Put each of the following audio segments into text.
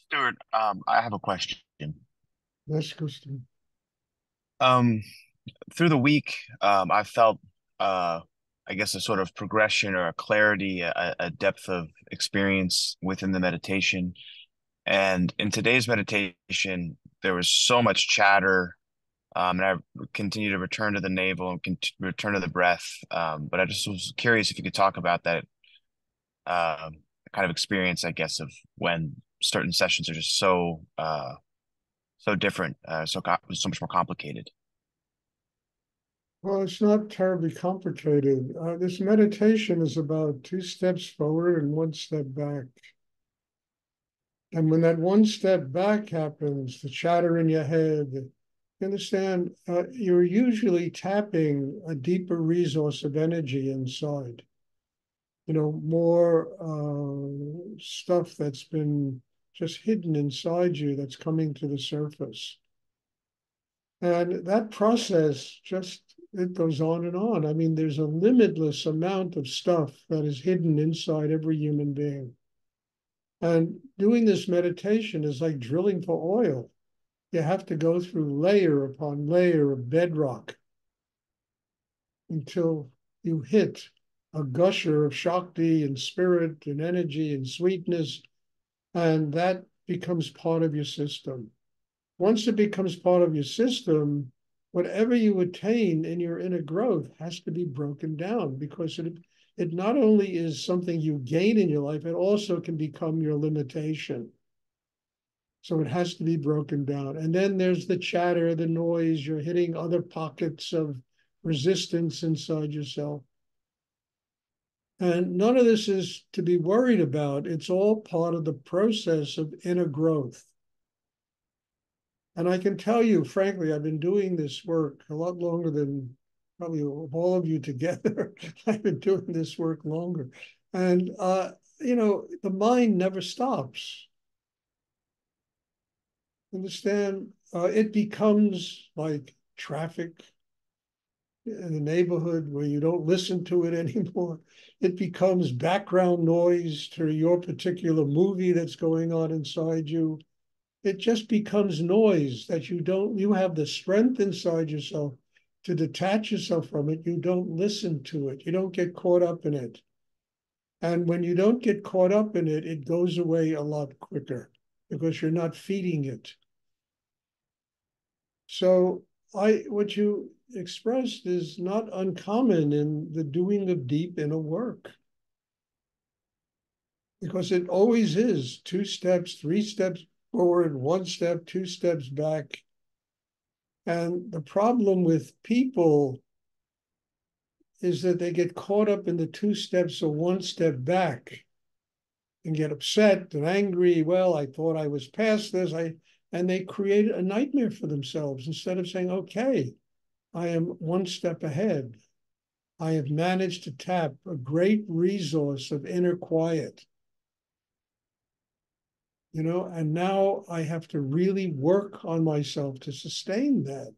Stuart, I have a question. That's Christine. Um, Through the week, I felt, uh, I guess, a sort of progression or a clarity, a depth of experience within the meditation. And in today's meditation, there was so much chatter, and I continue to return to the navel and return to the breath. But I just was curious if you could talk about that kind of experience, I guess, of when certain sessions are just so different, so much more complicated. Well, it's not terribly complicated. This meditation is about two steps forward and one step back. And when that one step back happens, the chatter in your head, you understand, you're usually tapping a deeper resource of energy inside. More stuff that's been just hidden inside you that's coming to the surface. And that process just, it goes on and on. I mean, there's a limitless amount of stuff that is hidden inside every human being. And doing this meditation is like drilling for oil. You have to go through layer upon layer of bedrock until you hit a gusher of Shakti and spirit and energy and sweetness, and that becomes part of your system. Once it becomes part of your system, whatever you attain in your inner growth has to be broken down because it not only is something you gain in your life, it also can become your limitation. So it has to be broken down. And then there's the chatter, the noise, you're hitting other pockets of resistance inside yourself. And none of this is to be worried about. It's all part of the process of inner growth. And I can tell you, frankly, I've been doing this work a lot longer than probably all of you together. I've been doing this work longer. And, the mind never stops. Understand? It becomes like traffic in the neighborhood where you don't listen to it anymore. It becomes background noise to your particular movie that's going on inside you. It just becomes noise that you have the strength inside yourself to detach yourself from it. You don't listen to it. You don't get caught up in it. And when you don't get caught up in it, it goes away a lot quicker because you're not feeding it. So what you expressed is not uncommon in the doing of deep inner work because it always is 2 steps, 3 steps forward, 1 step, 2 steps back. And the problem with people is that they get caught up in the 2 steps or 1 step back and get upset and angry. Well, I thought I was past this. And they create a nightmare for themselves instead of saying, okay, I am 1 step ahead. I have managed to tap a great resource of inner quiet, and now I have to really work on myself to sustain that.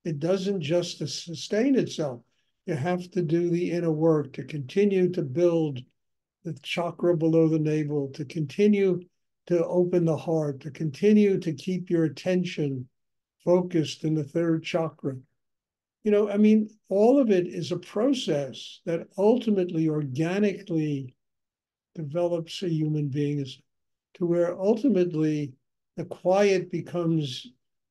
It doesn't just sustain itself. You have to do the inner work to continue to build the chakra below the navel, to continue to open the heart, to continue to keep your attention focused in the third chakra. I mean, all of it is a process that ultimately organically develops a human being to where ultimately the quiet becomes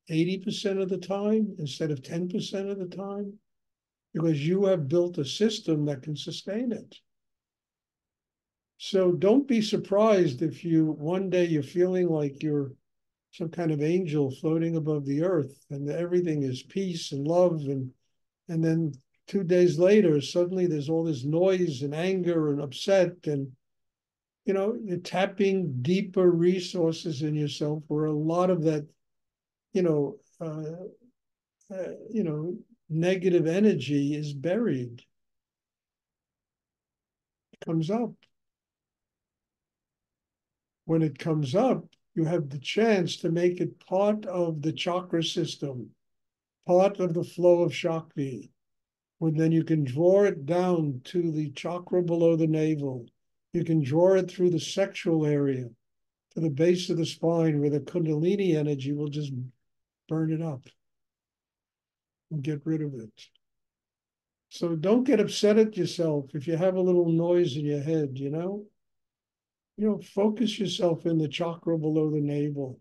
80% of the time instead of 10% of the time because you have built a system that can sustain it. So don't be surprised if one day you're feeling like you're some kind of angel floating above the earth, and everything is peace and love, and then 2 days later, suddenly there's all this noise and anger and upset, and you're tapping deeper resources in yourself where a lot of that, you know, negative energy is buried, comes up. When it comes up, you have the chance to make it part of the chakra system, part of the flow of Shakti. When then you can draw it down to the chakra below the navel. You can draw it through the sexual area to the base of the spine where the Kundalini energy will just burn it up and get rid of it. So don't get upset at yourself if you have a little noise in your head, focus yourself in the chakra below the navel.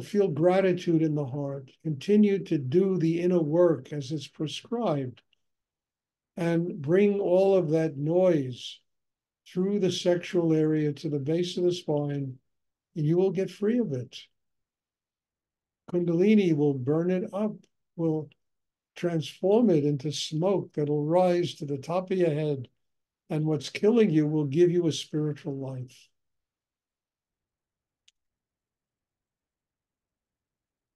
Feel gratitude in the heart. Continue to do the inner work as it's prescribed and bring all of that noise through the sexual area to the base of the spine, and you will get free of it. Kundalini will burn it up, will transform it into smoke that'll rise to the top of your head, and what's killing you will give you a spiritual life.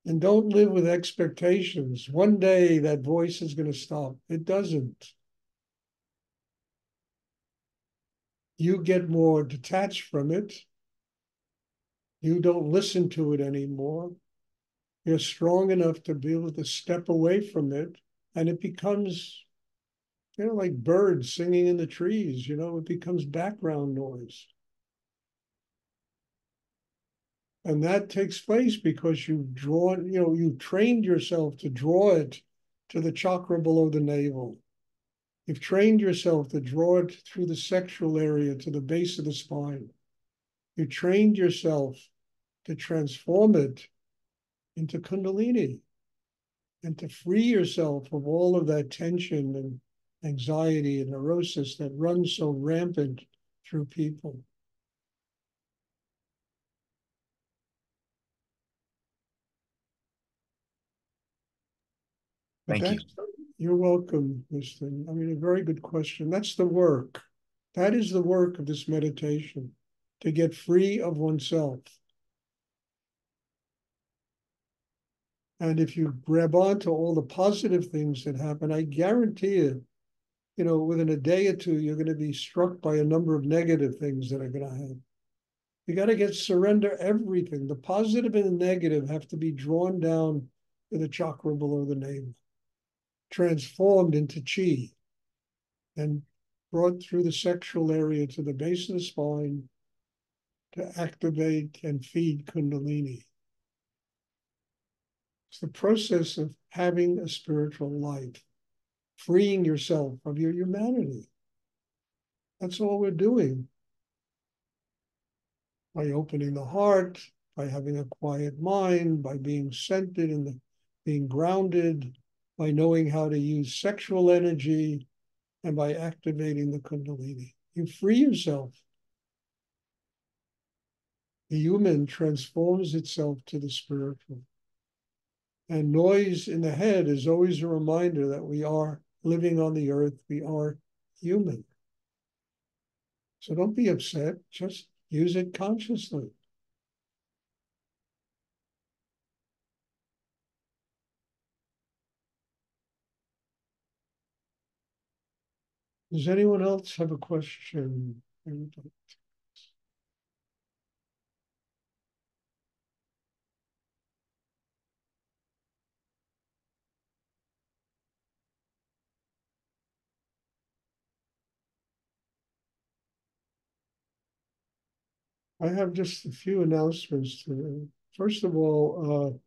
And don't live with expectations. One day that voice is going to stop. It doesn't. You get more detached from it. You don't listen to it anymore. You're strong enough to be able to step away from it, and it becomes, like birds singing in the trees, it becomes background noise. And that takes place because you've drawn, you've trained yourself to draw it to the chakra below the navel. You've trained yourself to draw it through the sexual area to the base of the spine. You trained yourself to transform it into Kundalini and to free yourself of all of that tension and anxiety and neurosis that runs so rampant through people. But Thank you. that's, you're welcome, Winston. I mean, a very good question. That's the work. That is the work of this meditation, to get free of oneself. And if you grab onto all the positive things that happen, I guarantee you, within a day or two, you're going to be struck by a number of negative things that are going to happen. You got to surrender everything. The positive and the negative have to be drawn down to the chakra below the navel, transformed into chi, and brought through the sexual area to the base of the spine to activate and feed Kundalini. It's the process of having a spiritual life, freeing yourself of your humanity. That's all we're doing. By opening the heart, by having a quiet mind, by being centered and being grounded, by knowing how to use sexual energy, and by activating the Kundalini. You free yourself. The human transforms itself to the spiritual. And noise in the head is always a reminder that we are living on the earth, we are human. So don't be upset, just use it consciously. Does anyone else have a question? I have just a few announcements today. First of all,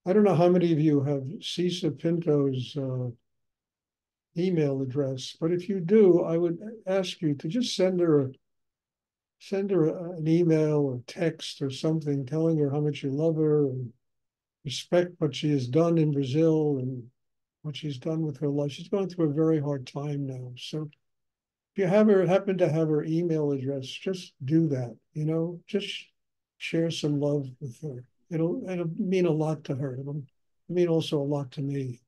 I don't know how many of you have Cisa Pinto's email address, but if you do, I would ask you to just send her an email or text or something telling her how much you love her and respect what she has done in Brazil and what she's done with her life. She's going through a very hard time now. So if you happen to have her email address, just do that, just share some love with her. it'll mean a lot to her. It'll mean also a lot to me.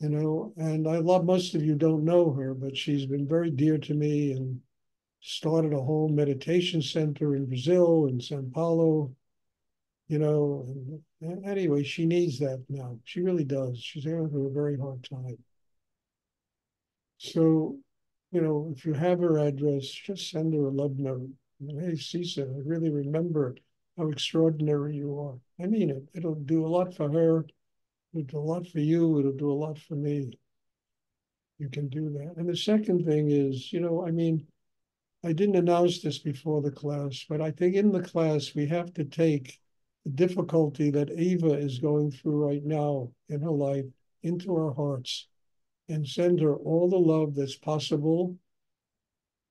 And I love, most of you don't know her, but she's been very dear to me and started a whole meditation center in Brazil, in Sao Paulo, and anyway, she needs that now. She really does. She's going through a very hard time. So, if you have her address, just send her a love note. Hey, Cisa, I really remember how extraordinary you are. I mean it. It'll do a lot for her. It'll do a lot for you. It'll do a lot for me. You can do that. And the second thing is, I mean, I didn't announce this before the class, but I think in the class we have to take the difficulty that Ava is going through right now in her life into our hearts and send her all the love that's possible,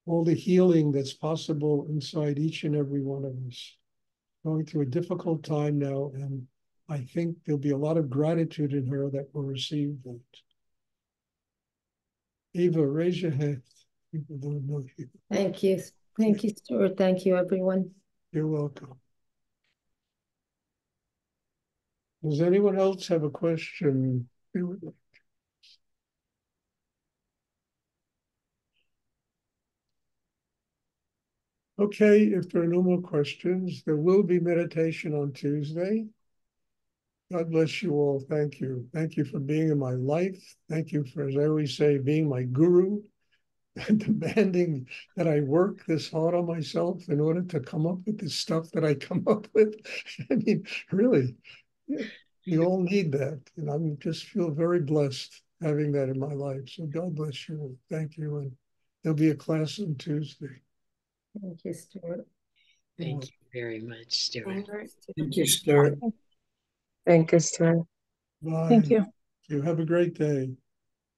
all the healing that's possible inside each and every one of us. Going through a difficult time now, and I think there'll be a lot of gratitude in her that will receive that. Eva, raise your hand. People don't know you. Thank you. Thank you, Stuart. Thank you, everyone. You're welcome. Does anyone else have a question? Okay, if there are no more questions, there will be meditation on Tuesday. God bless you all. Thank you. Thank you for being in my life. Thank you for, as I always say, being my guru and demanding that I work this hard on myself in order to come up with the stuff that I come up with. I mean, really, we all need that. And I just feel very blessed having that in my life. So God bless you. Thank you. And there'll be a class on Tuesday. Thank you, Stuart. Thank you very much, Stuart. Thank you, Stuart. Thank you, Stuart. Bye. Thank you. You have a great day.